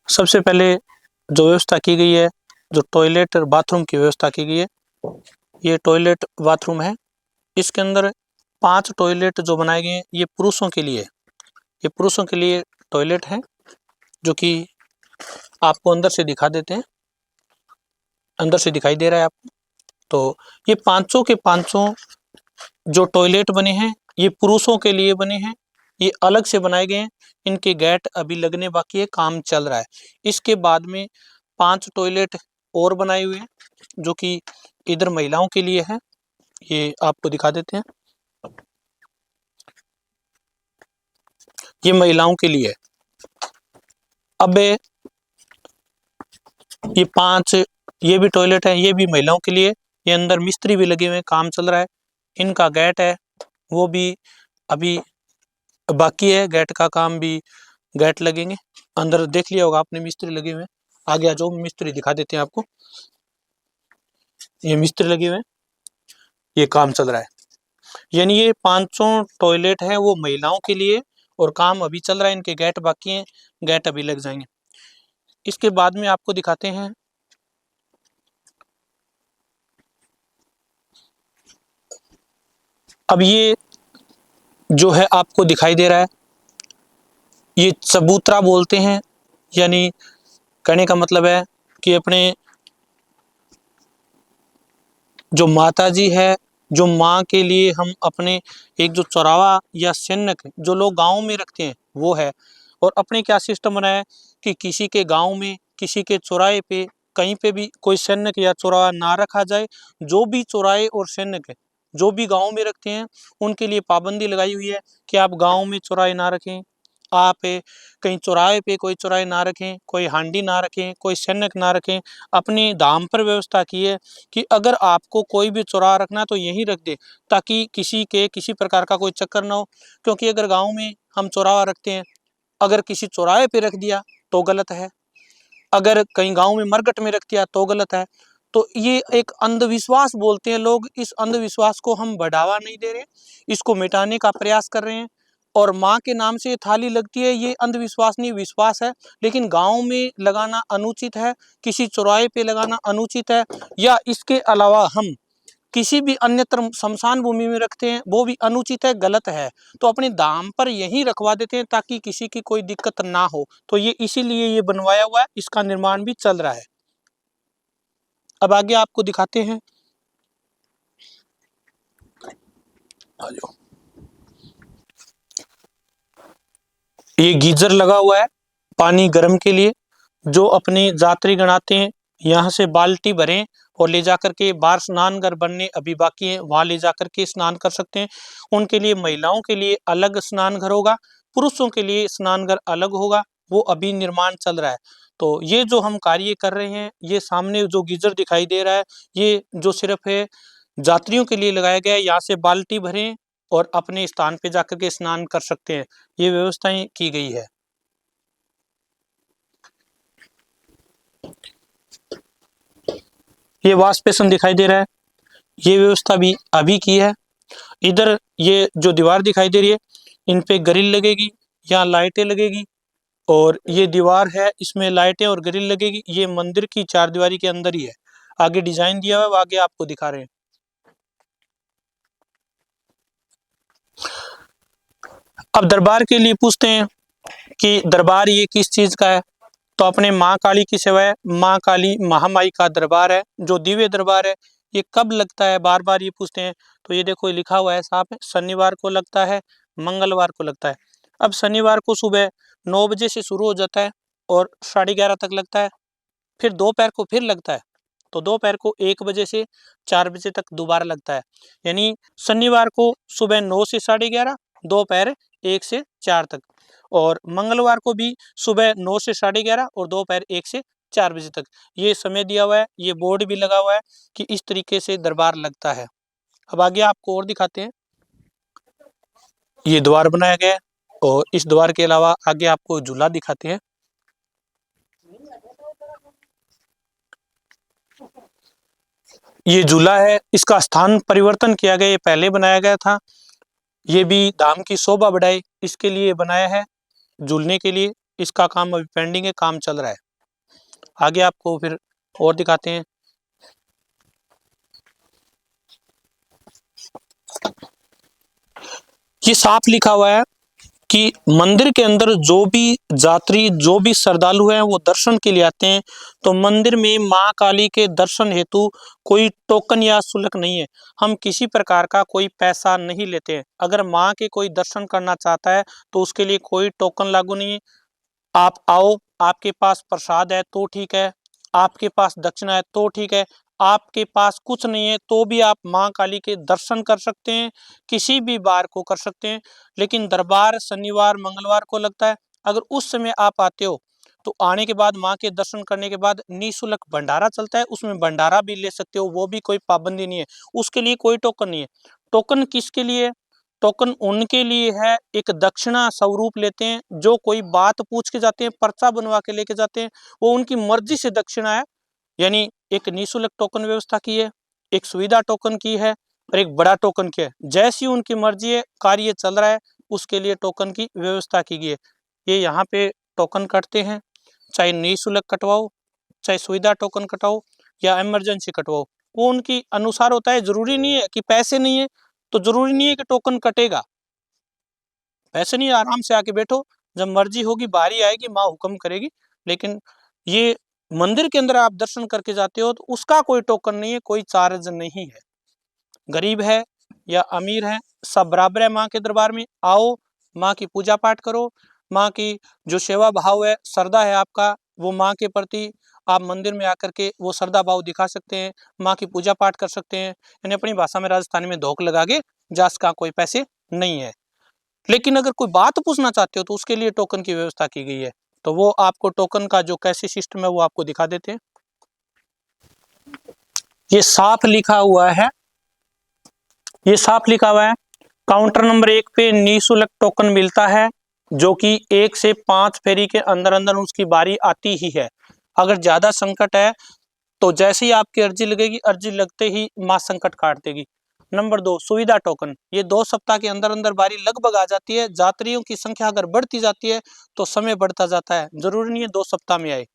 सबसे पहले जो व्यवस्था की गई है, जो टॉयलेट और बाथरूम की व्यवस्था की गई है, ये टॉयलेट बाथरूम है। इसके अंदर 5 टॉयलेट जो बनाए गए हैं ये पुरुषों के लिए, ये पुरुषों के लिए टॉयलेट है, जो कि आपको अंदर से दिखा देते हैं। अंदर से दिखाई दे रहा है आपको। तो ये पांचों के पांचों जो टॉयलेट बने हैं ये पुरुषों के लिए बने हैं, ये अलग से बनाए गए हैं। इनके गेट अभी लगने बाकी है, काम चल रहा है। इसके बाद में 5 टॉयलेट और बनाए हुए हैं जो कि इधर महिलाओं के लिए है, ये आपको दिखा देते हैं। ये महिलाओं के लिए। अब ये 5 ये भी टॉयलेट है, ये भी महिलाओं के लिए। ये अंदर मिस्त्री भी लगे हुए हैं, काम चल रहा है। इनका गेट है वो भी अभी बाकी है, गेट का काम भी, गेट लगेंगे। अंदर देख लिया होगा आपने, मिस्त्री लगे हुए हैं। आगे आ जाओ, मिस्त्री दिखा देते हैं आपको। ये मिस्त्री लगे हुए हैं, ये काम चल रहा है। यानी ये 500 टॉयलेट है वो महिलाओं के लिए और काम अभी चल रहा है। इनके गेट बाकी हैं, गेट अभी लग जाएंगे। इसके बाद में आपको दिखाते हैं अब ये जो है आपको दिखाई दे रहा है, ये चबूतरा बोलते हैं। यानी कहने का मतलब है कि अपने जो माता जी है, जो माँ के लिए हम अपने एक जो चौरावा या सैनिक जो लोग गांव में रखते हैं वो है। और अपने क्या सिस्टम बनाया है कि किसी के गांव में, किसी के चौराहे पे, कहीं पे भी कोई सैनिक या चौराहा ना रखा जाए। जो भी चौराहे और सैनिक जो भी गांव में रखते हैं उनके लिए पाबंदी लगाई हुई है कि आप गांव में चौराहे ना रखें, आप कहीं चौराहे पे कोई चौराहे ना रखें, कोई हांडी ना रखें, कोई सैनिक ना रखें। अपनी धाम पर व्यवस्था की है कि अगर आपको कोई भी चौराहा रखना तो यहीं रख दे, ताकि किसी के किसी प्रकार का कोई चक्कर ना हो। क्योंकि अगर गांव में हम चौराहा रखते हैं, अगर किसी चौराहे पे रख दिया तो गलत है, अगर कहीं गांव में मरघट में रख दिया तो गलत है। तो ये एक अंधविश्वास बोलते हैं लोग। इस अंधविश्वास को हम बढ़ावा नहीं दे रहे, इसको मिटाने का प्रयास कर रहे हैं। और माँ के नाम से थाली लगती है, ये अंधविश्वास नहीं, विश्वास है। लेकिन गांव में लगाना अनुचित है, किसी चौराहे पे लगाना अनुचित है, या इसके अलावा हम किसी भी अन्यत्र शमशान भूमि में रखते हैं वो भी अनुचित है, गलत है। तो अपने दाम पर यहीं रखवा देते हैं ताकि किसी की कोई दिक्कत ना हो। तो ये इसीलिए ये बनवाया हुआ है, इसका निर्माण भी चल रहा है। अब आगे आपको दिखाते हैं, आ जाओ। ये गीजर लगा हुआ है पानी गर्म के लिए। जो अपने यात्रीगण आते हैं यहाँ से बाल्टी भरें और ले जाकर के बाहर स्नान घर बनने अभी बाकी है, वहां ले जाकर के स्नान कर सकते हैं। उनके लिए, महिलाओं के लिए अलग स्नान घर होगा, पुरुषों के लिए स्नान घर अलग होगा, वो अभी निर्माण चल रहा है। तो ये जो हम कार्य कर रहे हैं, ये सामने जो गीजर दिखाई दे रहा है, ये जो सिर्फ है यात्रियों के लिए लगाया गया है। यहाँ से बाल्टी भरें और अपने स्थान पे जाकर के स्नान कर सकते हैं, ये व्यवस्थाएं की गई है। ये वॉश बेसिन दिखाई दे रहा है, ये व्यवस्था भी अभी की है। इधर ये जो दीवार दिखाई दे रही है, इन पे ग्रिल लगेगी, यहाँ लाइटें लगेगी। और ये दीवार है, इसमें लाइटें और ग्रिल लगेगी। ये मंदिर की चारदीवारी के अंदर ही है। आगे डिजाइन दिया हुआ है, वो आगे आपको दिखा रहे हैं। अब दरबार के लिए पूछते हैं कि दरबार ये किस चीज का है। तो अपने माँ काली की सेवा है, माँ काली महामाई का दरबार है, जो दिव्य दरबार है। ये कब लगता है, बार बार ये पूछते हैं। तो ये देखो, ये लिखा हुआ है साफ है, शनिवार को लगता है, मंगलवार को लगता है। अब शनिवार को सुबह 9 बजे से शुरू हो जाता है और 11:30 तक लगता है। फिर दोपहर को फिर लगता है, तो दोपहर को 1 बजे से 4 बजे तक दोबारा लगता है। यानी शनिवार को सुबह 9 से 11:30, दोपहर 1 से 4 तक। और मंगलवार को भी सुबह 9 से 11:30 और दोपहर 1 से 4 बजे तक। ये समय दिया हुआ है, ये बोर्ड भी लगा हुआ है कि इस तरीके से दरबार लगता है। अब आगे आपको और दिखाते हैं। ये द्वार बनाया गया है और इस द्वार के अलावा आगे आपको झूला दिखाते हैं। ये झूला है, इसका स्थान परिवर्तन किया गया, ये पहले बनाया गया था। ये भी धाम की शोभा बढ़ाए इसके लिए बनाया है, झूलने के लिए। इसका काम अभी पेंडिंग है, काम चल रहा है। आगे आपको फिर और दिखाते हैं। ये साफ लिखा हुआ है कि मंदिर के अंदर जो भी यात्री, जो भी श्रद्धालु हैं वो दर्शन के लिए आते हैं, तो मंदिर में मां काली के दर्शन हेतु कोई टोकन या शुल्क नहीं है। हम किसी प्रकार का कोई पैसा नहीं लेते हैं। अगर मां के कोई दर्शन करना चाहता है तो उसके लिए कोई टोकन लागू नहीं है। आप आओ, आपके पास प्रसाद है तो ठीक है, आपके पास दक्षिणा है तो ठीक है, आपके पास कुछ नहीं है तो भी आप मां काली के दर्शन कर सकते हैं, किसी भी बार को कर सकते हैं। लेकिन दरबार शनिवार मंगलवार को लगता है। अगर उस समय आप आते हो तो आने के बाद मां के दर्शन करने के बाद निःशुल्क भंडारा चलता है, उसमें भंडारा भी ले सकते हो, वो भी कोई पाबंदी नहीं है। उसके लिए कोई टोकन नहीं है। टोकन किसके लिए? टोकन उनके लिए है, एक दक्षिणा स्वरूप लेते हैं। जो कोई बात पूछ के जाते हैं, पर्चा बनवा के लेके जाते हैं, वो उनकी मर्जी से दक्षिणा है। यानी एक निःशुल्क टोकन व्यवस्था की है, एक सुविधा टोकन की है और एक बड़ा टोकन की है। जैसी उनकी मर्जी है, कार्य चल रहा है, उसके लिए टोकन की व्यवस्था की गई है। ये यहाँ पे टोकन कटते हैं, चाहे निःशुल्क कटवाओ, चाहे सुविधा टोकन कटवाओ या इमरजेंसी कटवाओ, वो उनकी अनुसार होता है। जरूरी नहीं है कि पैसे नहीं है तो जरूरी नहीं है कि टोकन कटेगा। पैसे नहीं, आराम से आके बैठो, जब मर्जी होगी बारी आएगी, माँ हुक्म करेगी। लेकिन ये मंदिर के अंदर आप दर्शन करके जाते हो तो उसका कोई टोकन नहीं है, कोई चार्ज नहीं है। गरीब है या अमीर है, सब बराबर है। माँ के दरबार में आओ, माँ की पूजा पाठ करो, माँ की जो सेवा भाव है, श्रद्धा है आपका, वो माँ के प्रति आप मंदिर में आकर के वो श्रद्धा भाव दिखा सकते हैं, माँ की पूजा पाठ कर सकते हैं। यानी अपनी भाषा में राजस्थानी में धोख लगा के जास का कोई पैसे नहीं है। लेकिन अगर कोई बात पूछना चाहते हो तो उसके लिए टोकन की व्यवस्था की गई है। तो वो आपको टोकन का जो कैसे सिस्टम है वो आपको दिखा देते हैं। ये साफ लिखा हुआ है, ये साफ लिखा हुआ है, काउंटर नंबर 1 पे निःशुल्क टोकन मिलता है, जो कि 1 से 5 फेरी के अंदर अंदर उसकी बारी आती ही है। अगर ज्यादा संकट है तो जैसे ही आपकी अर्जी लगेगी, अर्जी लगते ही मां संकट काट देगी। नंबर 2 सुविधा टोकन, ये 2 सप्ताह के अंदर अंदर बारी लगभग आ जाती है। यात्रियों की संख्या अगर बढ़ती जाती है तो समय बढ़ता जाता है, जरूरी नहीं है 2 सप्ताह में आए।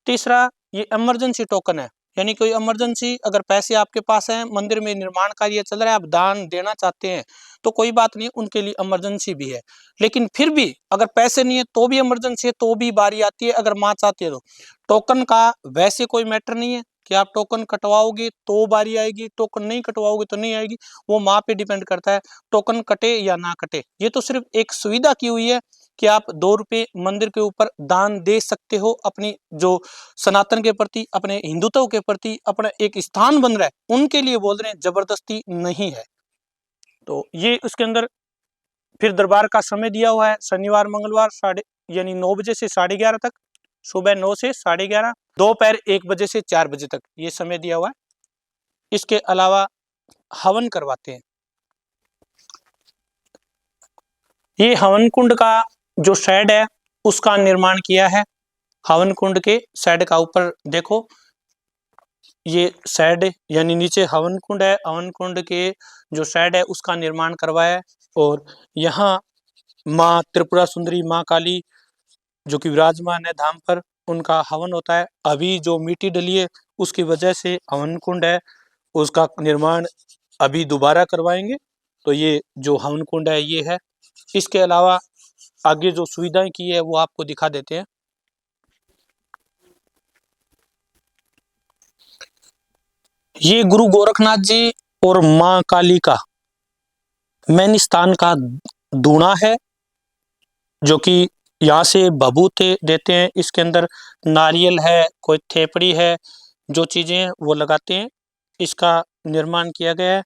तीसरा ये इमरजेंसी टोकन है, यानी कोई इमरजेंसी, अगर पैसे आपके पास हैं, मंदिर में निर्माण कार्य चल रहा है, आप दान देना चाहते हैं तो कोई बात नहीं, उनके लिए इमरजेंसी भी है। लेकिन फिर भी अगर पैसे नहीं है तो भी इमरजेंसी है, तो भी बारी आती है अगर माँ चाहती है तो। टोकन का वैसे कोई मैटर नहीं है कि आप टोकन कटवाओगे तो बारी आएगी, टोकन नहीं कटवाओगे तो नहीं आएगी, वो माँ पे डिपेंड करता है, टोकन कटे या ना कटे। ये तो सिर्फ एक सुविधा की हुई है कि आप 2 रुपये मंदिर के ऊपर दान दे सकते हो, अपनी जो सनातन के प्रति, अपने हिंदुत्व के प्रति अपना एक स्थान बन रहा है, उनके लिए बोल रहे हैं, जबरदस्ती नहीं है। तो ये उसके अंदर फिर दरबार का समय दिया हुआ है, शनिवार मंगलवार साढ़े यानी 9 बजे से 11:30 तक, सुबह 9 से 11:30, दोपहर 1 बजे से 4 बजे तक ये समय दिया हुआ है। इसके अलावा हवन करवाते हैं। ये हवन कुंड का जो शेड है उसका निर्माण किया है। हवन कुंड के शेड का ऊपर देखो, ये शेड यानी नीचे हवन कुंड है, हवन कुंड के जो शेड है उसका निर्माण करवाया है। और यहाँ माँ त्रिपुरा सुंदरी, माँ काली जो कि विराजमान है धाम पर, उनका हवन होता है। अभी जो मिट्टी डली है उसकी वजह से हवन कुंड है उसका निर्माण अभी दोबारा करवाएंगे। तो ये जो हवन कुंड है ये है। इसके अलावा आगे जो सुविधाएं की है वो आपको दिखा देते हैं। ये गुरु गोरखनाथ जी और माँ काली का मैन स्थान का दूना है, जो कि यहाँ से भभूते देते हैं। इसके अंदर नारियल है, कोई थेपड़ी है, जो चीजें हैं वो लगाते हैं। इसका निर्माण किया गया है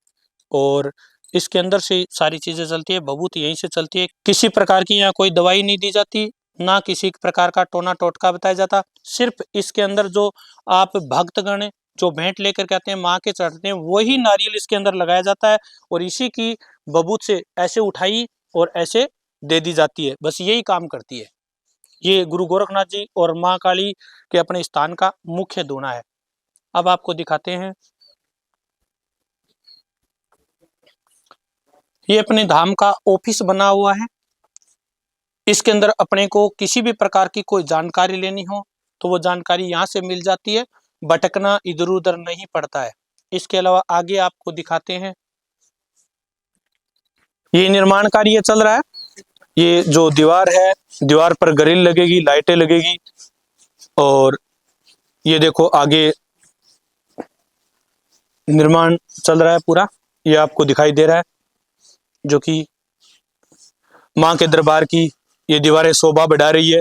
और इसके अंदर से सारी चीजें चलती है, भभूत यहीं से चलती है। किसी प्रकार की यहाँ कोई दवाई नहीं दी जाती, ना किसी प्रकार का टोना टोटका बताया जाता। सिर्फ इसके अंदर जो आप भक्तगण जो भेंट लेकर के आते हैं, माँ के चढ़ते हैं, वही नारियल इसके अंदर लगाया जाता है और इसी की भभूत से ऐसे उठाई और ऐसे दे दी जाती है। बस यही काम करती है। ये गुरु गोरखनाथ जी और माँ काली के अपने स्थान का मुख्य दूना है। अब आपको दिखाते हैं, ये अपने धाम का ऑफिस बना हुआ है। इसके अंदर अपने को किसी भी प्रकार की कोई जानकारी लेनी हो तो वो जानकारी यहाँ से मिल जाती है, भटकना इधर उधर नहीं पड़ता है। इसके अलावा आगे आपको दिखाते हैं, ये निर्माण कार्य चल रहा है। ये जो दीवार है, दीवार पर ग्रिल लगेगी, लाइटें लगेगी, और ये देखो आगे निर्माण चल रहा है पूरा, ये आपको दिखाई दे रहा है, जो कि माँ के दरबार की ये दीवारें शोभा बढ़ा रही है,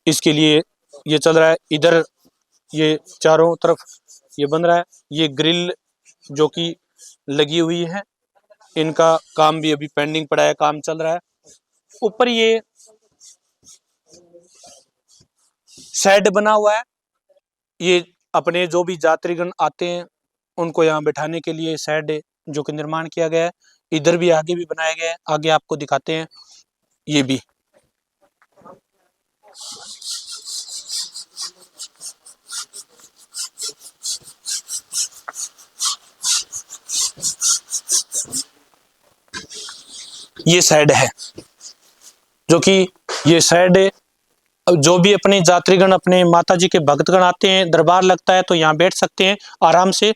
इसके लिए ये चल रहा है। इधर ये चारों तरफ ये बन रहा है, ये ग्रिल जो कि लगी हुई है, इनका काम भी अभी पेंडिंग पड़ा है, काम चल रहा है। ऊपर ये शेड बना हुआ है, ये अपने जो भी यात्रीगण आते हैं उनको यहाँ बैठाने के लिए शेड जो कि निर्माण किया गया है। इधर भी आगे भी बनाया गया है, आगे आपको दिखाते हैं। ये भी ये शेड है, जो कि ये शेड जो भी अपने यात्रीगण, अपने माता जी के भक्तगण आते हैं, दरबार लगता है तो यहाँ बैठ सकते हैं आराम से।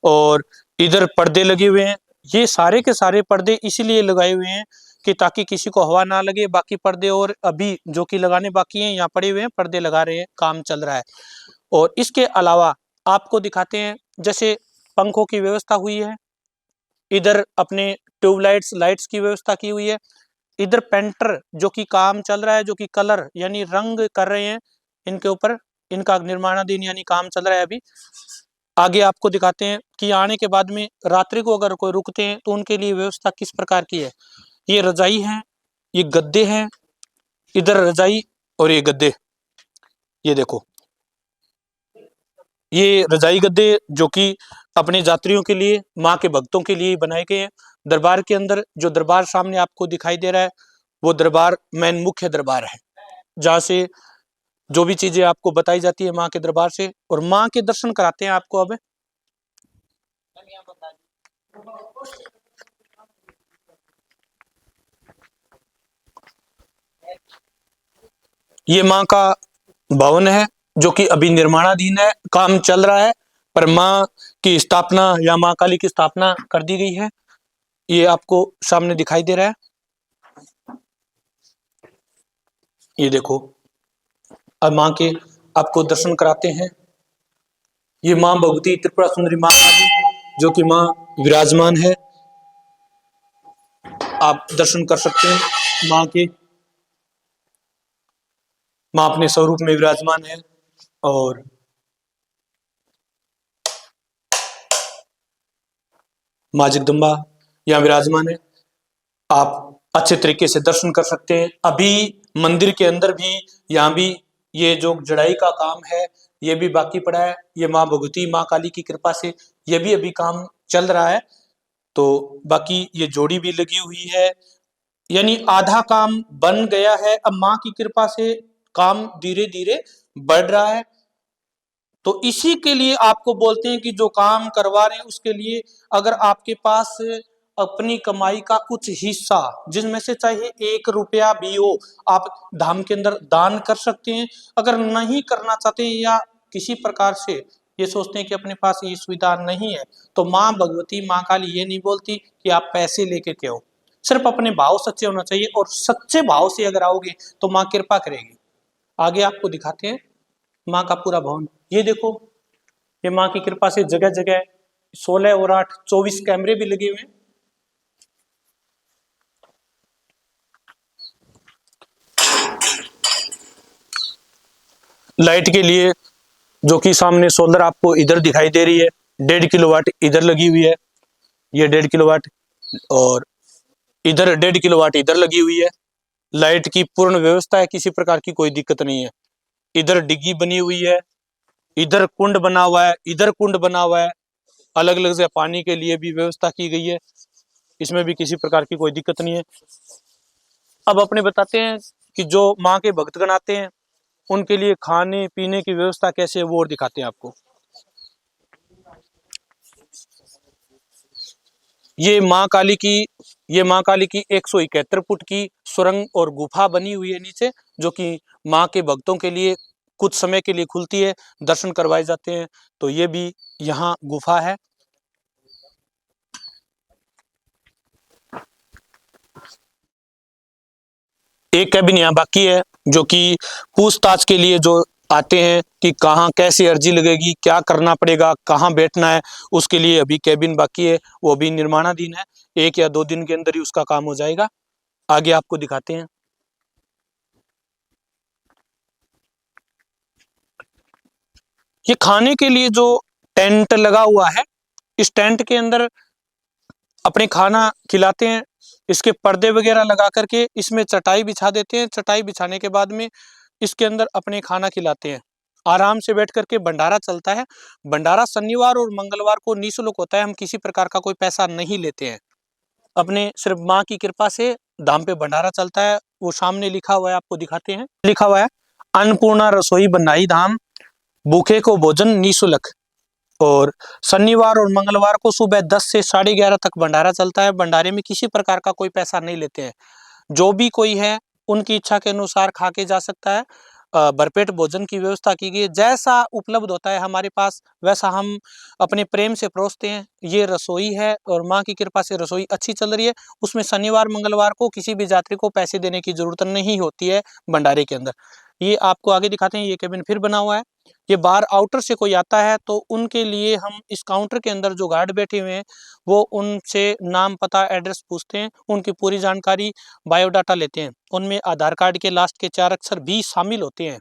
और इधर पर्दे लगे हुए हैं, ये सारे के सारे पर्दे इसीलिए लगाए हुए हैं कि ताकि किसी को हवा ना लगे। बाकी पर्दे और अभी जो कि लगाने बाकी हैं, यहाँ पड़े हुए हैं, पर्दे लगा रहे हैं, काम चल रहा है। और इसके अलावा आपको दिखाते हैं, जैसे पंखों की व्यवस्था हुई है, इधर अपने ट्यूबलाइट्स लाइट्स की व्यवस्था की हुई है, इधर पेंटर जो कि काम चल रहा है, जो कि कलर यानी रंग कर रहे हैं इनके ऊपर, इनका निर्माणाधीन यानी काम चल रहा है अभी। आगे आपको दिखाते हैं कि आने के बाद में रात्रि को अगर कोई रुकते हैं तो उनके लिए व्यवस्था किस प्रकार की है। ये रजाई है, ये गद्दे हैं, इधर रजाई और ये गद्दे, ये देखो ये रजाई गद्दे जो कि अपने यात्रियों के लिए, माँ के भक्तों के लिए बनाए गए हैं। दरबार के अंदर जो दरबार सामने आपको दिखाई दे रहा है, वो दरबार मेन मुख्य दरबार है, जहाँ से जो भी चीजें आपको बताई जाती है माँ के दरबार से, और माँ के दर्शन कराते हैं आपको। अब ये माँ का भवन है, जो कि अभी निर्माणाधीन है, काम चल रहा है, पर माँ की स्थापना या माँ काली की स्थापना कर दी गई है। ये आपको सामने दिखाई दे रहा है, ये देखो। अब माँ के आपको दर्शन कराते हैं। ये माँ भगवती त्रिपुरा सुंदरी माँ काली जो कि माँ विराजमान है, आप दर्शन कर सकते हैं माँ के। माँ अपने स्वरूप में विराजमान है, और माँ जगदम्बा यहाँ विराजमान है, आप अच्छे तरीके से दर्शन कर सकते हैं। अभी मंदिर के अंदर भी, यहाँ भी ये जो जड़ाई का काम है ये भी बाकी पड़ा है। ये माँ भगवती माँ काली की कृपा से ये भी अभी काम चल रहा है। तो बाकी ये जोड़ी भी लगी हुई है, यानी आधा काम बन गया है। अब माँ की कृपा से काम धीरे धीरे बढ़ रहा है। तो इसी के लिए आपको बोलते हैं कि जो काम करवा रहे हैं उसके लिए अगर आपके पास अपनी कमाई का कुछ हिस्सा, जिसमें से चाहे 1 रुपया भी हो, आप धाम के अंदर दान कर सकते हैं। अगर नहीं करना चाहते या किसी प्रकार से ये सोचते हैं कि अपने पास ये सुविधा नहीं है, तो माँ भगवती माँ काली ये नहीं बोलती कि आप पैसे लेके के हो, सिर्फ अपने भाव सच्चे होना चाहिए, और सच्चे भाव से अगर आओगे तो माँ कृपा करेगी। आगे आपको दिखाते हैं माँ का पूरा भवन। ये देखो, ये माँ की कृपा से जगह जगह 16 और 8 24 कैमरे भी लगे हुए हैं। लाइट के लिए जो कि सामने सोलर आपको इधर दिखाई दे रही है, 1.5 किलोवाट इधर लगी हुई है, ये 1.5 किलोवाट, और इधर 1.5 किलोवाट इधर लगी हुई है। लाइट की पूर्ण व्यवस्था है, किसी प्रकार की कोई दिक्कत नहीं है। इधर डिग्गी बनी हुई है, इधर कुंड बना हुआ है, इधर कुंड बना हुआ है, अलग अलग से पानी के लिए भी व्यवस्था की गई है, इसमें भी किसी प्रकार की कोई दिक्कत नहीं है। अब अपने बताते हैं कि जो माँ के भक्तगण आते हैं उनके लिए खाने पीने की व्यवस्था कैसे है, वो और दिखाते हैं आपको। ये माँ काली की 171 फुट की सुरंग और गुफा बनी हुई है नीचे, जो कि माँ के भक्तों के लिए कुछ समय के लिए खुलती है, दर्शन करवाए जाते हैं। तो ये भी यहाँ गुफा है। एक कैबिन यहाँ बाकी है, जो कि पूछताछ के लिए जो आते हैं कि कहाँ कैसे अर्जी लगेगी, क्या करना पड़ेगा, कहाँ बैठना है, उसके लिए अभी कैबिन बाकी है। वो अभी निर्माणाधीन है, 1 या 2 दिन के अंदर ही उसका काम हो जाएगा। आगे आपको दिखाते हैं। ये खाने के लिए जो टेंट लगा हुआ है, इस टेंट के अंदर अपने खाना खिलाते हैं। इसके पर्दे वगैरह लगा करके इसमें चटाई बिछा देते हैं। चटाई बिछाने के बाद में इसके अंदर अपने खाना खिलाते हैं। आराम से बैठ करके भंडारा चलता है। भंडारा शनिवार और मंगलवार को निःशुल्क होता है। हम किसी प्रकार का कोई पैसा नहीं लेते हैं। अपने सिर्फ माँ की कृपा से धाम पे भंडारा चलता है। वो सामने लिखा हुआ है, आपको दिखाते हैं। लिखा हुआ है, अन्नपूर्णा रसोई बनाई धाम, भूखे को भोजन निःशुल्क। और शनिवार और मंगलवार को सुबह 10 से 11:30 तक भंडारा चलता है। भंडारे में किसी प्रकार का कोई पैसा नहीं लेते हैं। जो भी कोई है उनकी इच्छा के अनुसार खा के जा सकता है। भरपेट भोजन की व्यवस्था की गई है। जैसा उपलब्ध होता है हमारे पास, वैसा हम अपने प्रेम से परोसते हैं। ये रसोई है और माँ की कृपा से रसोई अच्छी चल रही है। उसमें शनिवार मंगलवार को किसी भी यात्री को पैसे देने की जरूरत नहीं होती है भंडारे के अंदर। ये आपको आगे दिखाते हैं। ये केबिन फिर बना हुआ है। ये बाहर आउटर से कोई आता है तो उनके लिए हम इस काउंटर के अंदर जो गार्ड बैठे हुए हैं, वो उनसे नाम पता एड्रेस पूछते हैं, उनकी पूरी जानकारी बायोडाटा लेते हैं। उनमें आधार कार्ड के लास्ट के 4 अक्षर भी शामिल होते हैं।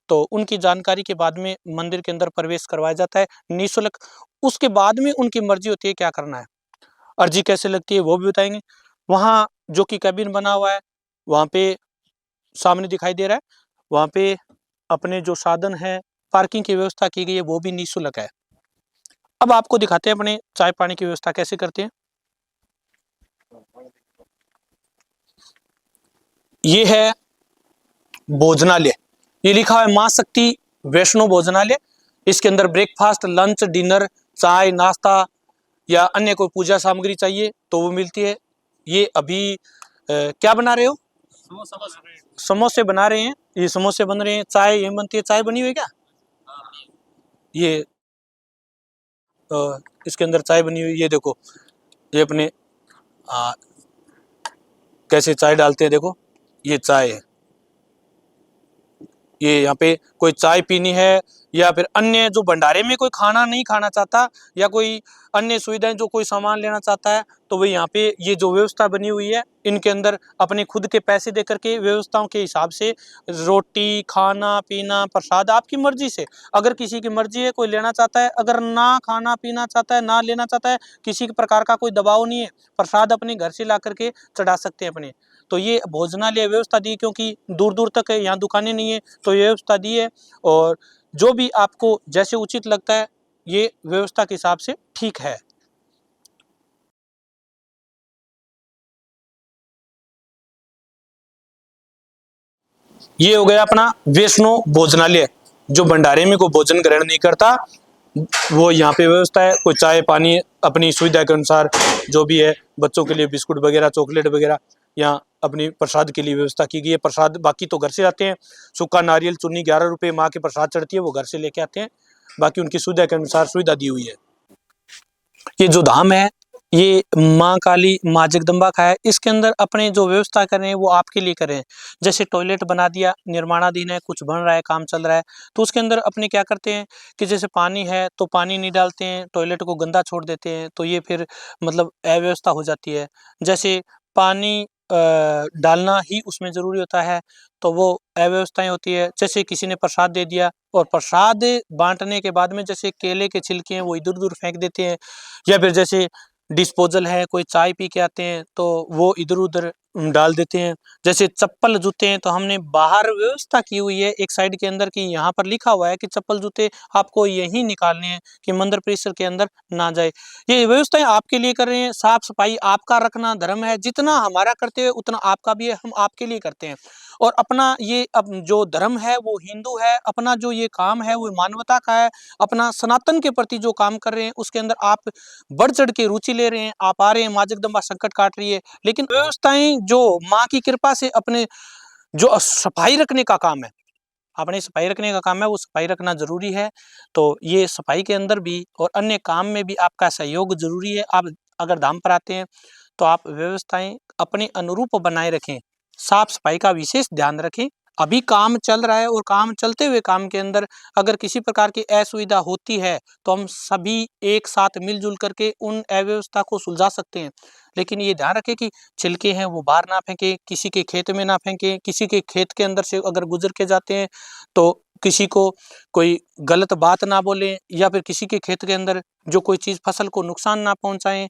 तो उनकी जानकारी के बाद में मंदिर के अंदर प्रवेश करवाया जाता है निःशुल्क। उसके बाद में उनकी मर्जी होती है क्या करना है। अर्जी कैसे लगती है वो भी बताएंगे। वहाँ जो कि कैबिन बना हुआ है, वहाँ पे सामने दिखाई दे रहा है, वहाँ पे अपने जो साधन है, पार्किंग की व्यवस्था की गई है, वो भी निःशुल्क है। अब आपको दिखाते हैं अपने चाय पानी की व्यवस्था कैसे करते हैं। ये है भोजनालय। ये लिखा है मां शक्ति वैष्णो भोजनालय। इसके अंदर ब्रेकफास्ट, लंच, डिनर, चाय, नाश्ता या अन्य कोई पूजा सामग्री चाहिए तो वो मिलती है। ये अभी क्या बना रहे हो? समोसे बना रहे हैं। ये समोसे बन रहे हैं। चाय ये बनती है। चाय बनी हुई है क्या? ये इसके अंदर चाय बनी हुई। ये देखो, ये अपने कैसे चाय डालते हैं, देखो ये चाय है। ये यहाँ पे कोई चाय पीनी है या फिर अन्य जो भंडारे में कोई खाना नहीं खाना चाहता या कोई अन्य सुविधाएं जो कोई सामान लेना चाहता है, तो वही यहाँ पे ये जो व्यवस्था बनी हुई है, इनके अंदर अपने खुद के पैसे दे करके व्यवस्थाओं के हिसाब से रोटी, खाना पीना, प्रसाद आपकी मर्जी से। अगर किसी की मर्जी है, कोई लेना चाहता है, अगर ना खाना पीना चाहता है, ना लेना चाहता है, किसी प्रकार का कोई दबाव नहीं है। प्रसाद अपने घर से ला करके चढ़ा सकते हैं अपने। तो ये भोजनालय व्यवस्था दी, क्योंकि दूर दूर तक है, यहाँ दुकानें नहीं है, तो ये व्यवस्था दी है। और जो भी आपको जैसे उचित लगता है, ये व्यवस्था के हिसाब से ठीक है। ये हो गया अपना वैष्णो भोजनालय। जो भंडारे में कोई भोजन ग्रहण नहीं करता, वो यहाँ पे व्यवस्था है। कोई चाय पानी अपनी सुविधा के अनुसार, जो भी है, बच्चों के लिए बिस्कुट वगैरह, चॉकलेट वगैरह, यहाँ अपनी प्रसाद के लिए व्यवस्था की गई है। प्रसाद बाकी तो घर से आते हैं। सूखा नारियल चुन्नी 11 रुपये माँ के प्रसाद चढ़ती है, वो घर से लेके आते हैं। बाकी उनकी सुविधा के अनुसार सुविधा दी हुई है। ये जो धाम है, ये माँ काली, माँ जगदम्बा का है। इसके अंदर अपने जो व्यवस्था कर रहे हैं वो आपके लिए कर रहे हैं। जैसे टॉयलेट बना दिया, निर्माणाधीन है, कुछ बन रहा है, काम चल रहा है, तो उसके अंदर अपने क्या करते हैं कि जैसे पानी है तो पानी नहीं डालते हैं, टॉयलेट को गंदा छोड़ देते हैं, तो ये फिर मतलब अव्यवस्था हो जाती है। जैसे पानी डालना ही उसमें ज़रूरी होता है, तो वो अव्यवस्थाएं होती है। जैसे किसी ने प्रसाद दे दिया और प्रसाद बांटने के बाद में जैसे केले के छिलके हैं वो इधर उधर फेंक देते हैं, या फिर जैसे डिस्पोजल है, कोई चाय पी के आते हैं तो वो इधर उधर डाल देते हैं। जैसे चप्पल जूते हैं तो हमने बाहर व्यवस्था की हुई है एक साइड के अंदर कि यहाँ पर लिखा हुआ है कि चप्पल जूते आपको यहीं निकालने हैं कि मंदिर परिसर के अंदर ना जाए। ये व्यवस्थाएं आपके लिए कर रहे हैं। साफ सफाई आपका रखना धर्म है, जितना हमारा करते हैं उतना आपका भी है, हम आपके लिए करते हैं। और अपना ये अब जो धर्म है वो हिंदू है, अपना जो ये काम है वो मानवता का है। अपना सनातन के प्रति जो काम कर रहे हैं उसके अंदर आप बढ़ चढ़ के रुचि ले रहे हैं। आप आ रहे हैं, माँ जगदम्बा संकट काट रही है, लेकिन व्यवस्थाएं जो माँ की कृपा से अपने जो सफाई रखने का काम है, अपनी सफाई रखने का काम है, वो सफाई रखना जरूरी है। तो ये सफाई के अंदर भी और अन्य काम में भी आपका सहयोग जरूरी है। आप अगर धाम पर आते हैं तो आप व्यवस्थाएं अपने अनुरूप बनाए रखें, साफ सफाई का विशेष ध्यान रखें। अभी काम चल रहा है और काम चलते हुए काम के अंदर अगर किसी प्रकार की असुविधा होती है तो हम सभी एक साथ मिलजुल करके उन अव्यवस्था को सुलझा सकते हैं। लेकिन ये ध्यान रखें कि छिलके हैं वो बाहर ना फेंके, किसी के खेत में ना फेंके, किसी के खेत के अंदर से अगर गुजर के जाते हैं तो किसी को कोई गलत बात ना बोले, या फिर किसी के खेत के अंदर जो कोई चीज़ फसल को नुकसान ना पहुंचाएं।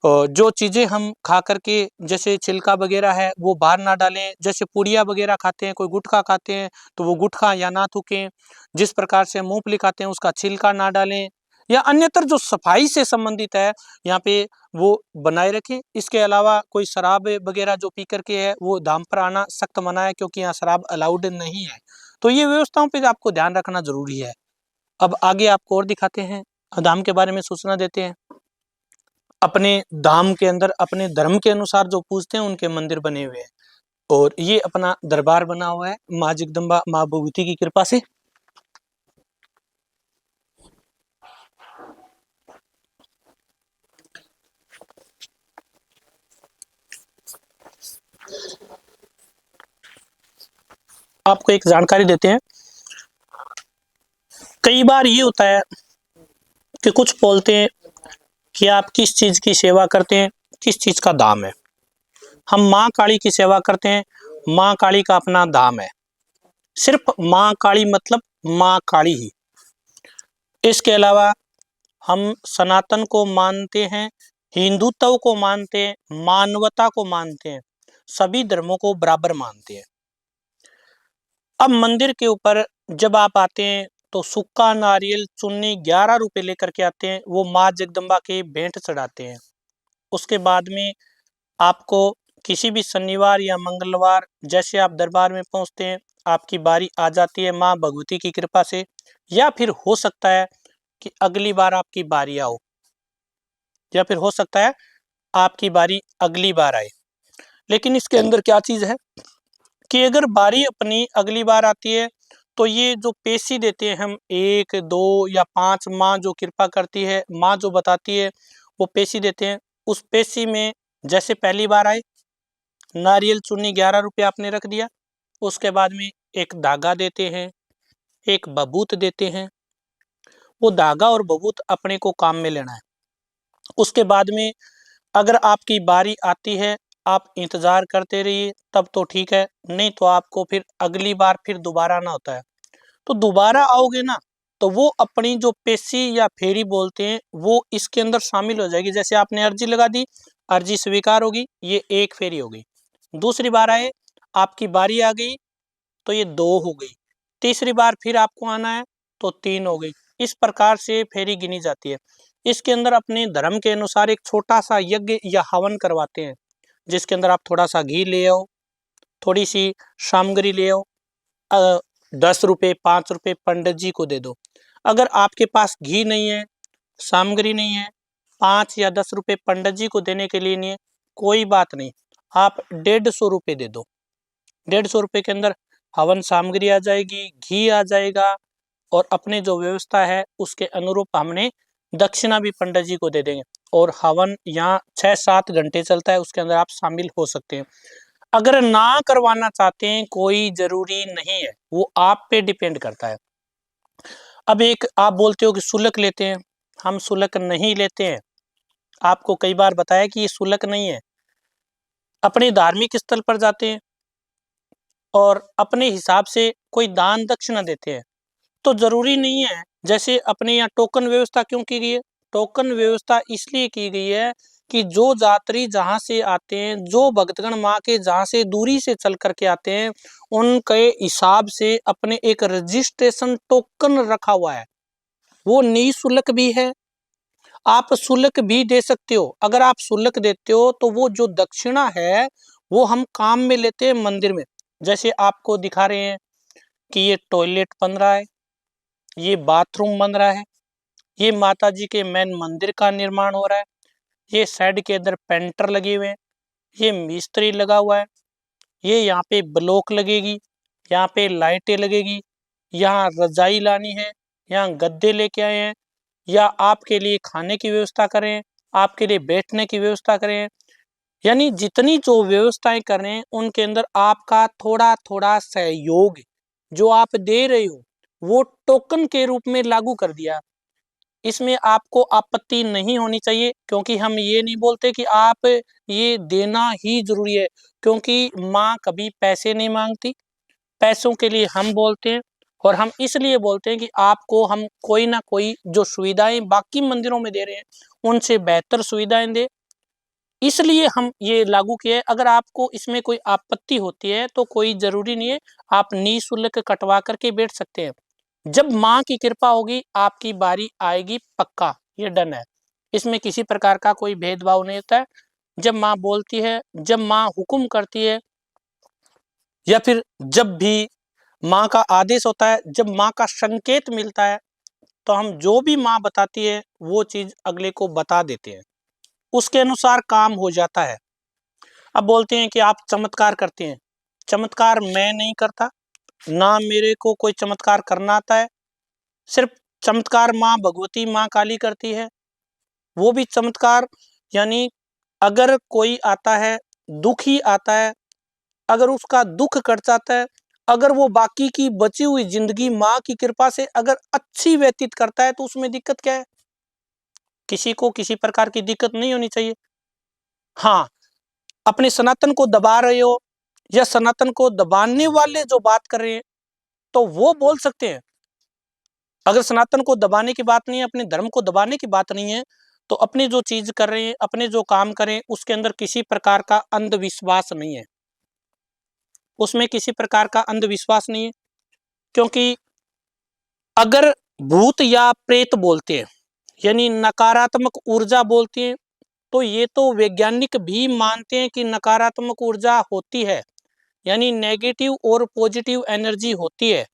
जो चीज़ें हम खा करके जैसे छिलका वगैरह है वो बाहर ना डालें। जैसे पुड़िया वगैरह खाते हैं, कोई गुटखा खाते हैं तो वो गुटखा या ना थूकें। जिस प्रकार से मूंगफली खाते हैं उसका छिलका ना डालें, या अन्यतर जो सफाई से संबंधित है यहाँ पे वो बनाए रखें। इसके अलावा कोई शराब वगैरह जो पी करके है वो धाम पर आना सख्त मना है, क्योंकि यहाँ शराब अलाउड नहीं है। तो ये व्यवस्थाओं पे आपको ध्यान रखना जरूरी है। अब आगे आपको और दिखाते हैं, धाम के बारे में सूचना देते हैं। अपने धाम के अंदर अपने धर्म के अनुसार जो पूजते हैं उनके मंदिर बने हुए हैं, और ये अपना दरबार बना हुआ है माँ जगदम्बा माँ भगवती की कृपा से। आपको एक जानकारी देते हैं। कई बार ये होता है कि कुछ बोलते हैं कि आप किस चीज की सेवा करते हैं, किस चीज का दाम है। हम माँ काली की सेवा करते हैं, माँ काली का अपना दाम है। सिर्फ माँ काली मतलब माँ काली ही। इसके अलावा हम सनातन को मानते हैं, हिंदुत्व को मानते हैं, मानवता को मानते हैं, सभी धर्मों को बराबर मानते हैं। अब मंदिर के ऊपर जब आप आते हैं तो सूखा नारियल चुन्नी 11 रुपए लेकर के आते हैं, वो माँ जगदम्बा के भेंट चढ़ाते हैं। उसके बाद में आपको किसी भी शनिवार या मंगलवार जैसे आप दरबार में पहुंचते हैं आपकी बारी आ जाती है माँ भगवती की कृपा से, या फिर हो सकता है कि अगली बार आपकी बारी आओ, या फिर हो सकता है आपकी बारी अगली बार आए। लेकिन इसके अंदर क्या चीज है कि अगर बारी अपनी अगली बार आती है तो ये जो पेशी देते हैं हम 1 2 या 5, माँ जो कृपा करती है, माँ जो बताती है वो पेशी देते हैं। उस पेशी में जैसे पहली बार आए नारियल चुन्नी 11 रुपये आपने रख दिया, उसके बाद में एक धागा देते हैं, एक बबूत देते हैं। वो धागा और बबूत अपने को काम में लेना है। उसके बाद में अगर आपकी बारी आती है आप इंतजार करते रहिए, तब तो ठीक है, नहीं तो आपको फिर अगली बार फिर दोबारा आना होता है। तो दोबारा आओगे ना तो वो अपनी जो पेशी या फेरी बोलते हैं वो इसके अंदर शामिल हो जाएगी। जैसे आपने अर्जी लगा दी, अर्जी स्वीकार होगी, ये एक फेरी हो गई। दूसरी बार आए आपकी बारी आ गई तो ये 2 हो गई। तीसरी बार फिर आपको आना है तो 3 हो गई। इस प्रकार से फेरी गिनी जाती है। इसके अंदर अपने धर्म के अनुसार एक छोटा सा यज्ञ या हवन करवाते हैं, जिसके अंदर आप थोड़ा सा घी ले आओ, थोड़ी सी सामग्री ले आओ, 10 रुपये 5 रुपये पंडित जी को दे दो। अगर आपके पास घी नहीं है, सामग्री नहीं है, 5 या 10 रुपये पंडित जी को देने के लिए नहीं है, कोई बात नहीं, आप 150 रुपये दे दो। 150 रुपये के अंदर हवन सामग्री आ जाएगी, घी आ जाएगा, और अपने जो व्यवस्था है उसके अनुरूप हमने दक्षिणा भी पंडित जी को दे देंगे। और हवन यहाँ 6 7 घंटे चलता है, उसके अंदर आप शामिल हो सकते हैं। अगर ना करवाना चाहते हैं कोई जरूरी नहीं है, वो आप पे डिपेंड करता है। अब एक आप बोलते हो कि शुल्क लेते हैं, हम शुल्क नहीं लेते हैं। आपको कई बार बताया कि ये शुल्क नहीं है। अपने धार्मिक स्थल पर जाते हैं और अपने हिसाब से कोई दान दक्षिणा देते हैं, तो जरूरी नहीं है। जैसे अपने यहाँ टोकन व्यवस्था क्यों की गई है? टोकन व्यवस्था इसलिए की गई है कि जो यात्री जहाँ से आते हैं, जो भक्तगण माँ के जहाँ से दूरी से चल करके आते हैं, उनके हिसाब से अपने एक रजिस्ट्रेशन टोकन रखा हुआ है, वो निःशुल्क भी है, आप शुल्क भी दे सकते हो। अगर आप शुल्क देते हो तो वो जो दक्षिणा है वो हम काम में लेते हैं मंदिर में। जैसे आपको दिखा रहे हैं कि ये टॉयलेट बन रहा है, ये बाथरूम बन रहा है, ये माता जी के मेन मंदिर का निर्माण हो रहा है, ये साइड के अंदर पेंटर लगे हुए हैं, ये मिस्त्री लगा हुआ है, ये यहाँ पे ब्लॉक लगेगी, यहाँ पे लाइटें लगेगी, यहाँ रजाई लानी है, यहाँ गद्दे लेके आए हैं, या आपके लिए खाने की व्यवस्था करें, आपके लिए बैठने की व्यवस्था करें, यानी जितनी जो व्यवस्थाएं कर रहे हैं उनके अंदर आपका थोड़ा थोड़ा सहयोग जो आप दे रहे हो वो टोकन के रूप में लागू कर दिया। इसमें आपको आपत्ति नहीं होनी चाहिए, क्योंकि हम ये नहीं बोलते कि आप ये देना ही जरूरी है, क्योंकि माँ कभी पैसे नहीं मांगती। पैसों के लिए हम बोलते हैं, और हम इसलिए बोलते हैं कि आपको हम कोई ना कोई जो सुविधाएं बाकी मंदिरों में दे रहे हैं उनसे बेहतर सुविधाएं दे, इसलिए हम ये लागू किए हैं। अगर आपको इसमें कोई आपत्ति होती है तो कोई जरूरी नहीं है, आप निःशुल्क कटवा करके बैठ सकते हैं। जब माँ की कृपा होगी आपकी बारी आएगी पक्का, ये डन है। इसमें किसी प्रकार का कोई भेदभाव नहीं होता है। जब माँ बोलती है, जब माँ हुक्म करती है, या फिर जब भी माँ का आदेश होता है, जब माँ का संकेत मिलता है, तो हम जो भी माँ बताती है वो चीज अगले को बता देते हैं, उसके अनुसार काम हो जाता है। अब बोलते हैं कि आप चमत्कार करते हैं, चमत्कार मैं नहीं करता, ना मेरे को कोई चमत्कार करना आता है। सिर्फ चमत्कार माँ भगवती माँ काली करती है। वो भी चमत्कार, यानी अगर कोई आता है, दुखी आता है, अगर उसका दुख कट जाता है, अगर वो बाकी की बची हुई जिंदगी माँ की कृपा से अगर अच्छी व्यतीत करता है, तो उसमें दिक्कत क्या है? किसी को किसी प्रकार की दिक्कत नहीं होनी चाहिए। हाँ, अपने सनातन को दबा रहे हो या सनातन को दबाने वाले जो बात कर रहे हैं, तो वो बोल सकते हैं। अगर सनातन को दबाने की बात नहीं है, अपने धर्म को दबाने की बात नहीं है, तो अपनी जो चीज कर रहे हैं, अपने जो काम करें, उसके अंदर किसी प्रकार का अंधविश्वास नहीं है, उसमें किसी प्रकार का अंधविश्वास नहीं है। क्योंकि अगर भूत या प्रेत बोलते हैं, यानी नकारात्मक ऊर्जा बोलती है, तो ये तो वैज्ञानिक भी मानते हैं कि नकारात्मक ऊर्जा होती है, यानी नेगेटिव और पॉजिटिव एनर्जी होती है।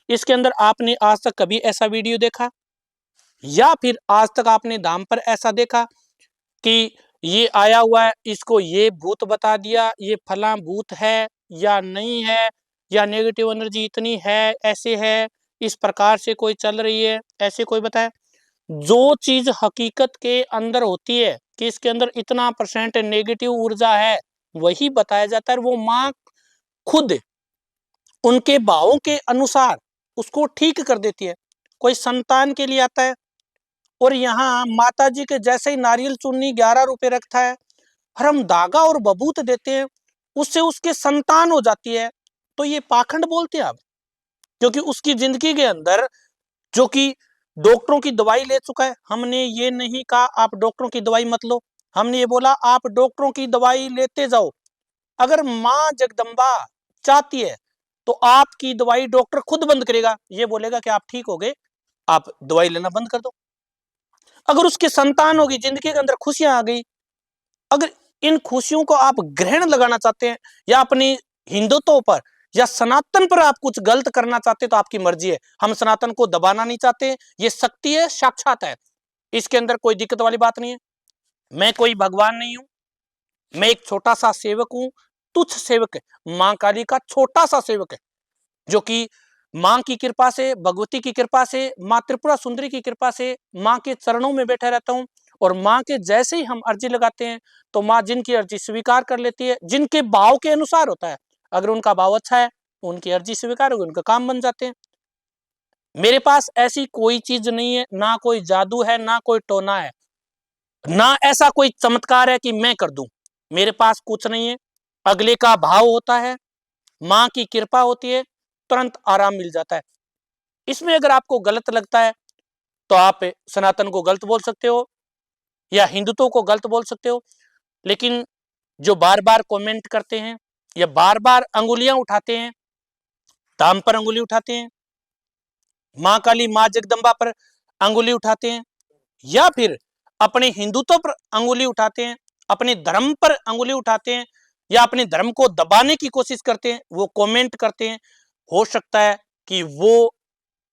इसके अंदर आपने आज तक कभी ऐसा वीडियो देखा, या फिर आज तक आपने धाम पर ऐसा देखा कि ये आया हुआ है, इसको ये भूत बता दिया, ये फला भूत है या नहीं है, या नेगेटिव एनर्जी इतनी है, ऐसे है, इस प्रकार से कोई चल रही है, ऐसे कोई बताए? जो चीज हकीकत के अंदर होती है कि इसके अंदर इतना % नेगेटिव ऊर्जा है, वही बताया जाता है। वो माँ खुद उनके भावों के अनुसार उसको ठीक कर देती है। कोई संतान के लिए आता है, और यहाँ माता जी के जैसे ही नारियल चुन्नी 11 रुपए रखता है, और हम धागा और बबूत देते हैं, उससे उसके संतान हो जाती है, तो ये पाखंड बोलते हैं आप। क्योंकि उसकी जिंदगी के अंदर, जो कि डॉक्टरों की दवाई ले चुका है, हमने ये नहीं कहा आप डॉक्टरों की दवाई मत लो, हमने ये बोला आप डॉक्टरों की दवाई लेते जाओ। अगर माँ जगदम्बा चाहती है तो आपकी दवाई डॉक्टर खुद बंद करेगा, ये बोलेगा कि आप ठीक हो गए, आप दवाई लेना बंद कर दो। अगर उसके संतान होगी, जिंदगी के अंदर खुशियां आ गई, अगर इन खुशियों को आप ग्रहण लगाना चाहते हैं, या अपनी हिंदुत्व पर या सनातन पर आप कुछ गलत करना चाहते हैं, तो आपकी मर्जी है। हम सनातन को दबाना नहीं चाहते, ये शक्ति है, साक्षात है, इसके अंदर कोई दिक्कत वाली बात नहीं है। मैं कोई भगवान नहीं हूं, मैं एक छोटा सा सेवक हूं, तुच्छ सेवक है, मां काली का छोटा सा सेवक है, जो कि मां की कृपा से, भगवती की कृपा से, मां त्रिपुरा सुंदरी की कृपा से मां के चरणों में बैठा रहता हूं। और मां के जैसे ही हम अर्जी लगाते हैं, तो मां जिनकी अर्जी स्वीकार कर लेती है, जिनके भाव के अनुसार होता है। अगर उनका भाव अच्छा है, उनकी अर्जी स्वीकार होगी, उनका काम बन जाते हैं। मेरे पास ऐसी कोई चीज नहीं है, ना कोई जादू है, ना कोई टोना है, ना ऐसा कोई चमत्कार है कि मैं कर दूं। मेरे पास कुछ नहीं है, अगले का भाव होता है, मां की कृपा होती है, तुरंत आराम मिल जाता है। इसमें अगर आपको गलत लगता है, तो आप सनातन को गलत बोल सकते हो, या हिंदुत्व को गलत बोल सकते हो, लेकिन जो बार बार कमेंट करते हैं या बार बार अंगुलियां उठाते हैं, धाम पर अंगुली उठाते हैं, माँ काली माँ जगदम्बा पर अंगुली उठाते हैं, या फिर अपने हिंदुत्व पर अंगुली उठाते हैं, अपने धर्म पर अंगुली उठाते हैं, या अपने धर्म को दबाने की कोशिश करते हैं, वो कमेंट करते हैं, हो सकता है कि वो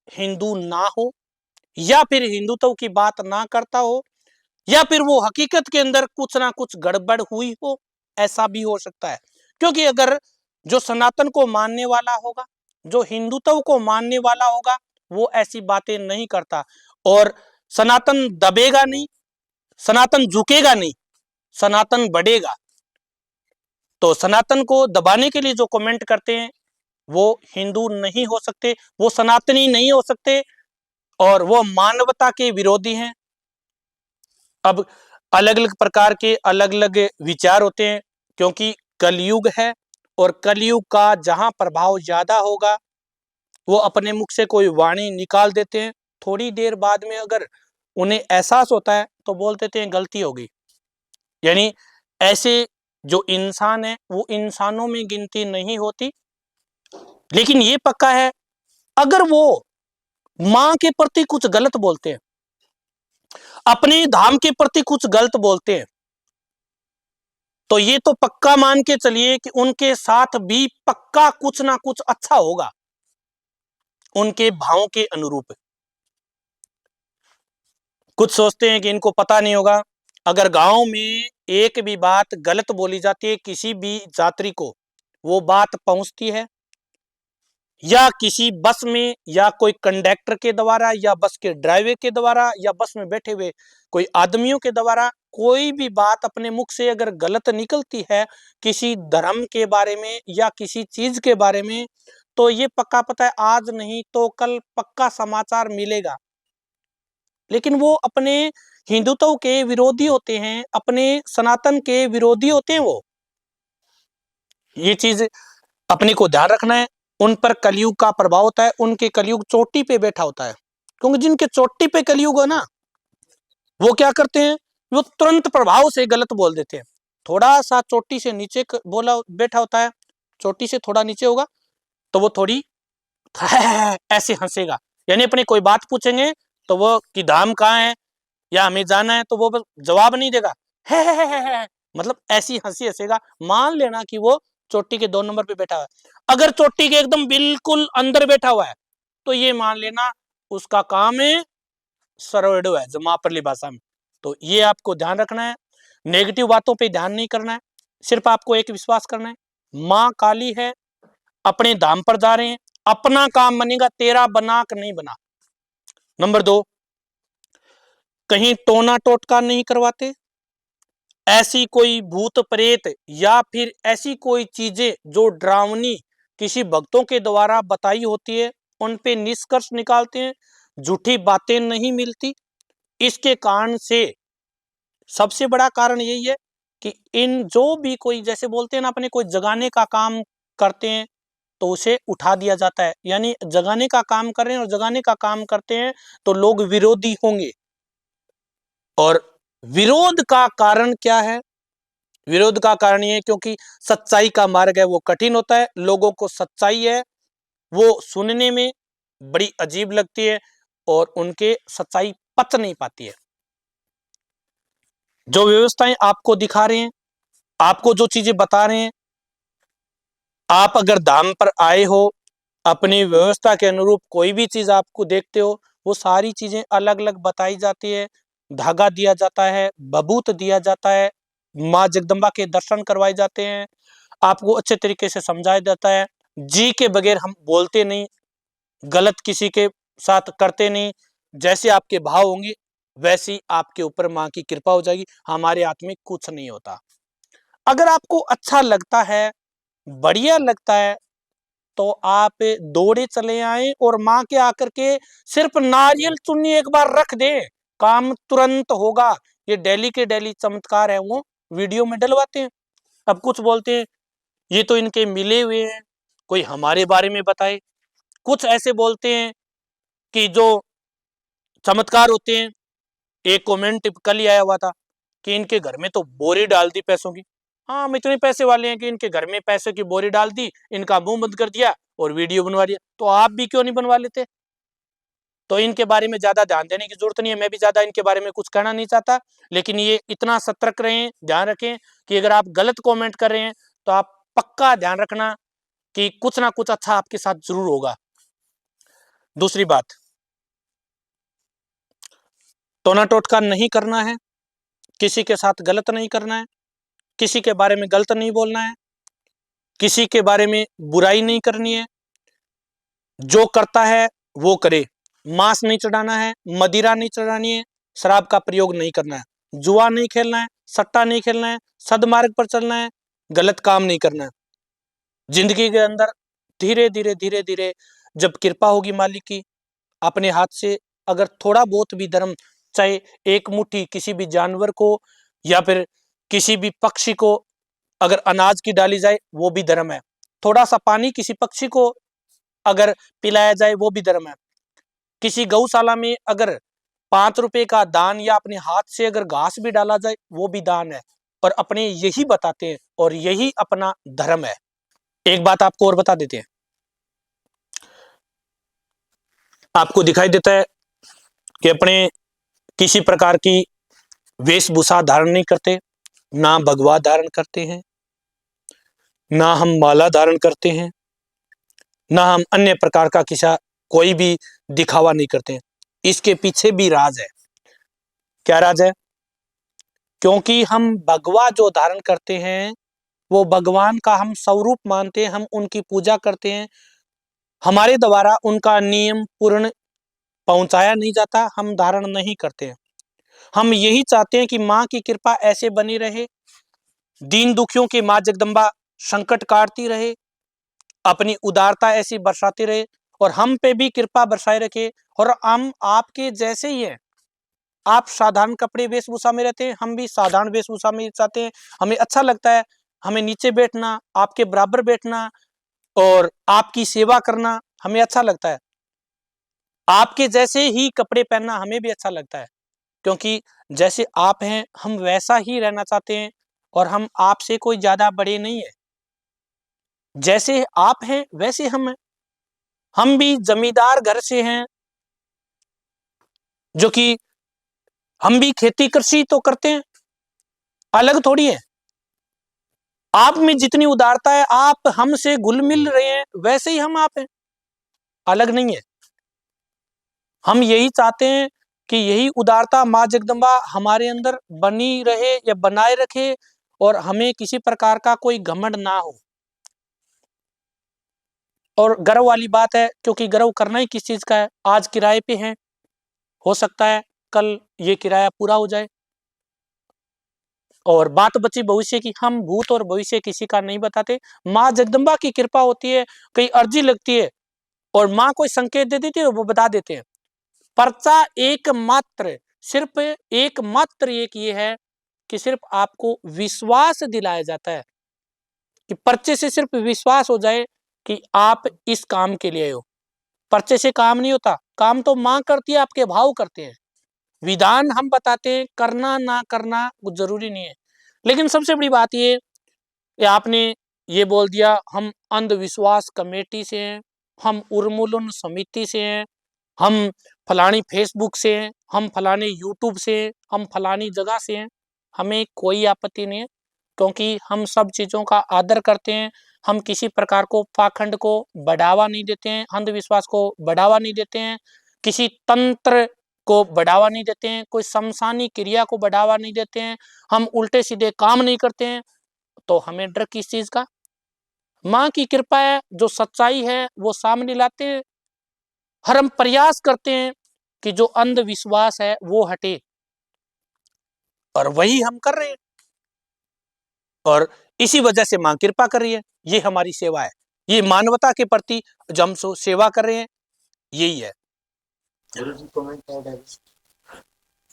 हिंदू ना हो, या फिर हिंदुत्व की बात ना करता हो, या फिर वो हकीकत के अंदर कुछ ना कुछ गड़बड़ हुई हो, ऐसा भी हो सकता है। क्योंकि अगर जो सनातन को मानने वाला होगा, जो हिंदुत्व को मानने वाला होगा, वो ऐसी बातें नहीं करता, और सनातन दबेगा नहीं, सनातन झुकेगा नहीं, सनातन बढ़ेगा। तो सनातन को दबाने के लिए जो कमेंट करते हैं वो हिंदू नहीं हो सकते, वो सनातनी नहीं हो सकते, और वो मानवता के विरोधी हैं। अब अलग अलग प्रकार के अलग अलग विचार होते हैं, क्योंकि कलयुग है, और कलयुग का जहां प्रभाव ज्यादा होगा वो अपने मुख से कोई वाणी निकाल देते हैं, थोड़ी देर बाद में अगर उन्हें एहसास होता है तो बोल देते हैं गलती हो गई। यानी ऐसे जो इंसान है वो इंसानों में गिनती नहीं होती। लेकिन ये पक्का है, अगर वो माँ के प्रति कुछ गलत बोलते हैं, अपने धाम के प्रति कुछ गलत बोलते हैं, तो ये तो पक्का मान के चलिए कि उनके साथ भी पक्का कुछ ना कुछ अच्छा होगा, उनके भावों के अनुरूप। कुछ सोचते हैं कि इनको पता नहीं होगा, अगर गांव में एक भी बात गलत बोली जाती है किसी भी जाति को, वो बात पहुंचती है या किसी बस में, या कोई कंडक्टर के द्वारा, या बस के ड्राइवर के द्वारा, या बस में बैठे हुए कोई आदमियों के द्वारा, कोई भी बात अपने मुख से अगर गलत निकलती है किसी धर्म के बारे में या किसी चीज के बारे में, तो ये पक्का पता है आज नहीं तो कल पक्का समाचार मिलेगा। लेकिन वो अपने हिंदुत्व के विरोधी होते हैं, अपने सनातन के विरोधी होते हैं वो। ये चीज अपने को ध्यान रखना है। उन पर कलयुग का प्रभाव होता है, उनके कलयुग चोटी पे बैठा होता है, क्योंकि जिनके चोटी पे कलयुग हो ना, वो क्या करते हैं, वो तुरंत प्रभाव से गलत बोल देते हैं। थोड़ा सा चोटी से नीचे बोला बैठा होता है, चोटी से थोड़ा नीचे होगा तो वो थोड़ी ऐसे हंसेगा, यानी अपने कोई बात पूछेंगे तो वो कि धाम कहाँ है या हमें जाना है, तो वो बस जवाब नहीं देगा, है मतलब ऐसी हंसी हंसेगा। मान लेना कि वो चोटी के 2 नंबर पे बैठा हुआ है, अगर चोटी के एकदम बिल्कुल अंदर बैठा हुआ है तो ये मान लेना उसका काम है सरवड़ो है, जो मापरली भाषा में। तो ये आपको ध्यान रखना है, नेगेटिव बातों पे ध्यान नहीं करना है, सिर्फ आपको एक विश्वास करना है, माँ काली है, अपने धाम पर जा रहे हैं, अपना काम बनेगा, तेरा बना कर नहीं बना। नंबर 2, कहीं टोना टोटका नहीं करवाते, ऐसी कोई भूत प्रेत या फिर ऐसी कोई चीजें जो डरावनी किसी भक्तों के द्वारा बताई होती है उन पे निष्कर्ष निकालते हैं, झूठी बातें नहीं मिलती। इसके कारण से सबसे बड़ा कारण यही है कि इन जो भी कोई जैसे बोलते हैं ना अपने कोई जगाने का काम करते हैं तो उसे उठा दिया जाता है, यानी जगाने का काम कर रहे हैं और जगाने का काम करते हैं तो लोग विरोधी होंगे। और विरोध का कारण क्या है, विरोध का कारण ये है क्योंकि सच्चाई का मार्ग है वो कठिन होता है, लोगों को सच्चाई है वो सुनने में बड़ी अजीब लगती है और उनके सच्चाई पच नहीं पाती है। जो व्यवस्थाएं आपको दिखा रहे हैं, आपको जो चीजें बता रहे हैं, आप अगर धाम पर आए हो, अपनी व्यवस्था के अनुरूप कोई भी चीज आपको देखते हो, वो सारी चीजें अलग अलग बताई जाती है, धागा दिया जाता है, बबूत दिया जाता है, माँ जगदम्बा के दर्शन करवाए जाते हैं, आपको अच्छे तरीके से समझाया जाता है। जी के बगैर हम बोलते नहीं, गलत किसी के साथ करते नहीं, जैसे आपके भाव होंगे वैसी आपके ऊपर माँ की कृपा हो जाएगी, हमारे हाथ में कुछ नहीं होता। अगर आपको अच्छा लगता है, बढ़िया लगता है, तो आप दौड़े चले आए और माँ के आकर के सिर्फ नारियल चुन्नी एक बार रख दे, काम तुरंत होगा। ये डेली के डेली चमत्कार है वो वीडियो में डलवाते हैं। अब कुछ बोलते हैं ये तो इनके मिले हुए हैं, कोई हमारे बारे में बताए। कुछ ऐसे बोलते हैं कि जो चमत्कार होते हैं, एक कमेंट कल ही आया हुआ था, कि इनके घर में तो बोरी डाल दी पैसों की। हाँ, हम इतने पैसे वाले हैं कि इनके घर में पैसे की बोरी डाल दी, इनका मुंह बंद कर दिया और वीडियो बनवा दिया। तो आप भी क्यों नहीं बनवा लेते? तो इनके बारे में ज्यादा ध्यान देने की जरूरत नहीं है। मैं भी ज्यादा इनके बारे में कुछ कहना नहीं चाहता, लेकिन ये इतना सतर्क रहें, ध्यान रखें कि अगर आप गलत कमेंट कर रहे हैं तो आप पक्का ध्यान रखना कि कुछ ना कुछ अच्छा आपके साथ जरूर होगा। दूसरी बात, टोना टोटका नहीं करना है, किसी के साथ गलत नहीं करना है, किसी के बारे में गलत नहीं बोलना है, किसी के बारे में बुराई नहीं करनी है। जो करता है वो करे। मांस नहीं चढ़ाना है, मदिरा नहीं चढ़ानी है, शराब का प्रयोग नहीं करना है, जुआ नहीं खेलना है, सट्टा नहीं खेलना है, सदमार्ग पर चलना है, गलत काम नहीं करना है। जिंदगी के अंदर धीरे धीरे धीरे धीरे जब कृपा होगी मालिक की, अपने हाथ से अगर थोड़ा बहुत भी धर्म, चाहे एक मुट्ठी किसी भी जानवर को या फिर किसी भी पक्षी को अगर अनाज की डाली जाए वो भी धर्म है। थोड़ा सा पानी किसी पक्षी को अगर पिलाया जाए वो भी धर्म है। किसी गौशाला में अगर 5 रुपए का दान या अपने हाथ से अगर घास भी डाला जाए वो भी दान है। और अपने यही बताते हैं और यही अपना धर्म है। एक बात आपको और बता देते हैं, आपको दिखाई देता है कि अपने किसी प्रकार की वेशभूषा धारण नहीं करते, ना भगवा धारण करते हैं, ना हम माला धारण करते हैं, ना हम अन्य प्रकार का किसी कोई भी दिखावा नहीं करते हैं। इसके पीछे भी राज है। क्या राज है? क्योंकि हम भगवा जो धारण करते हैं वो भगवान का हम स्वरूप मानते हैं, हम उनकी पूजा करते हैं। हमारे द्वारा उनका नियम पूर्ण पहुंचाया नहीं जाता, हम धारण नहीं करते हैं। हम यही चाहते हैं कि माँ की कृपा ऐसे बनी रहे, दीन दुखियों की माँ जगदम्बा संकट काटती रहे, अपनी उदारता ऐसी बरसाती रहे और हम पे भी कृपा बरसाए रखे। और हम आपके जैसे ही हैं। आप साधारण कपड़े वेशभूषा में रहते हैं, हम भी साधारण वेशभूषा में चाहते हैं। हमें अच्छा लगता है, हमें नीचे बैठना, आपके बराबर बैठना और आपकी सेवा करना हमें अच्छा लगता है। आपके जैसे ही कपड़े पहनना हमें भी अच्छा लगता है, क्योंकि जैसे आप हैं हम वैसा ही रहना चाहते हैं। और हम आपसे कोई ज्यादा बड़े नहीं है, जैसे आप हैं वैसे हम हैं। हम भी जमींदार घर से हैं, जो कि हम भी खेती कृषि तो करते हैं, अलग थोड़ी है। आप में जितनी उदारता है, आप हमसे घुल मिल रहे हैं, वैसे ही हम आप हैं, अलग नहीं है। हम यही चाहते हैं कि यही उदारता माँ जगदम्बा हमारे अंदर बनी रहे या बनाए रखे और हमें किसी प्रकार का कोई घमंड ना हो। और गर्व वाली बात है, क्योंकि गर्व करना ही किस चीज का है। आज किराए पे हैं, हो सकता है कल ये किराया पूरा हो जाए। और बात बची भविष्य की, हम भूत और भविष्य किसी का नहीं बताते। माँ जगदम्बा की कृपा होती है, कहीं अर्जी लगती है और माँ कोई संकेत दे देती है, वो बता देते हैं। पर्चा एकमात्र, सिर्फ एकमात्र एक ये है कि सिर्फ आपको विश्वास दिलाया जाता है, कि पर्चे से सिर्फ विश्वास हो जाए कि आप इस काम के लिए आए हो। पर्चे से काम नहीं होता, काम तो माँ करती है, आपके भाव करते हैं। विधान हम बताते हैं, करना ना करना कुछ जरूरी नहीं है। लेकिन सबसे बड़ी बात ये आपने ये बोल दिया हम अंधविश्वास कमेटी से हैं, हम उन्मूलन समिति से हैं, हम फलानी फेसबुक से हैं, हम फलाने यूट्यूब से हैं, हम फलानी जगह से हैं। हमें कोई आपत्ति नहीं है, क्योंकि हम सब चीज़ों का आदर करते हैं। हम किसी प्रकार को पाखंड को बढ़ावा नहीं देते हैं, अंधविश्वास को बढ़ावा नहीं देते हैं, किसी तंत्र को बढ़ावा नहीं देते हैं, कोई शमशानी क्रिया को बढ़ावा नहीं देते हैं, हम उल्टे सीधे काम नहीं करते हैं। तो हमें डर किस चीज़ का? माँ की कृपा है, जो सच्चाई है वो सामने लाते हैं। हर हम प्रयास करते हैं कि जो अंधविश्वास है वो हटे, और वही हम कर रहे हैं। और इसी वजह से माँ कृपा कर रही है। ये हमारी सेवा है, ये मानवता के प्रति जो हम सेवा कर रहे हैं, यही है।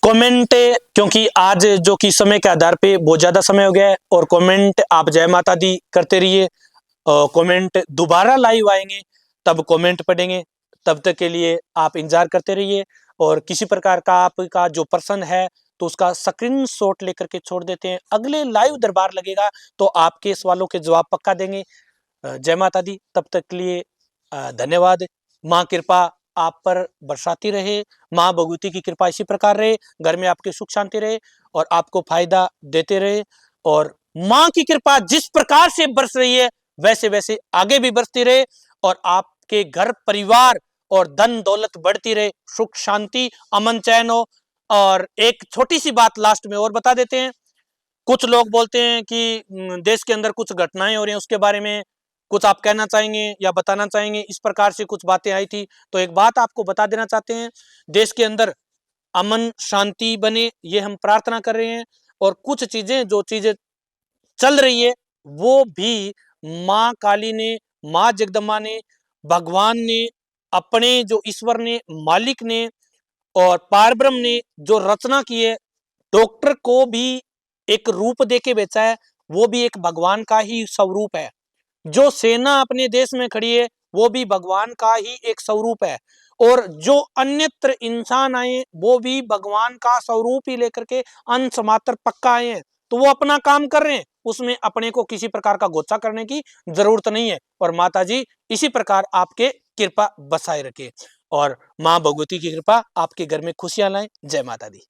कमेंट, क्योंकि आज जो कि समय के आधार पे बहुत ज्यादा समय हो गया है, और कमेंट आप जय माता दी करते रहिए। कमेंट दोबारा लाइव आएंगे तब कमेंट पढ़ेंगे, तब तक के लिए आप इंतजार करते रहिए। और किसी प्रकार का आपका जो प्रश्न है तो उसका स्क्रीनशॉट लेकर के छोड़ देते हैं। अगले लाइव दरबार लगेगा तो आपके सवालों के जवाब पक्का देंगे। जय माता दी। तब तक के लिए धन्यवाद। माँ कृपा आप पर बरसाती रहे, माँ भगवती की कृपा इसी प्रकार रहे, घर में आपके सुख शांति रहे और आपको फायदा देते रहे। और माँ की कृपा जिस प्रकार से बरस रही है वैसे वैसे आगे भी बरसती रहे और आपके घर परिवार और धन दौलत बढ़ती रहे, सुख शांति अमन चैन हो। और एक छोटी सी बात लास्ट में और बता देते हैं। कुछ लोग बोलते हैं कि देश के अंदर कुछ घटनाएं हो रही हैं, उसके बारे में कुछ आप कहना चाहेंगे या बताना चाहेंगे? इस प्रकार से कुछ बातें आई थी, तो एक बात आपको बता देना चाहते हैं। देश के अंदर अमन शांति बने ये हम प्रार्थना कर रहे हैं और कुछ चीजें जो चीजें चल रही है वो भी माँ काली ने, माँ जगदम्बा ने, भगवान ने, अपने जो ईश्वर ने, मालिक ने और पारब्रह्म ने जो रचना की है, डॉक्टर को भी एक रूप देके बेचा है, वो भी एक भगवान का ही स्वरूप है। जो सेना अपने देश में खड़ी है वो भी भगवान का ही एक स्वरूप है। और जो अन्यत्र इंसान आए वो भी भगवान का स्वरूप ही लेकर के अंश मात्र पक्का आए हैं। तो वो अपना काम कर रहे हैं, उसमें अपने को किसी प्रकार का गोचा करने की जरूरत नहीं है। और माता जी इसी प्रकार आपके कृपा बसाए रखे और माँ भगवती की कृपा आपके घर में खुशियां लाए। जय माता दी।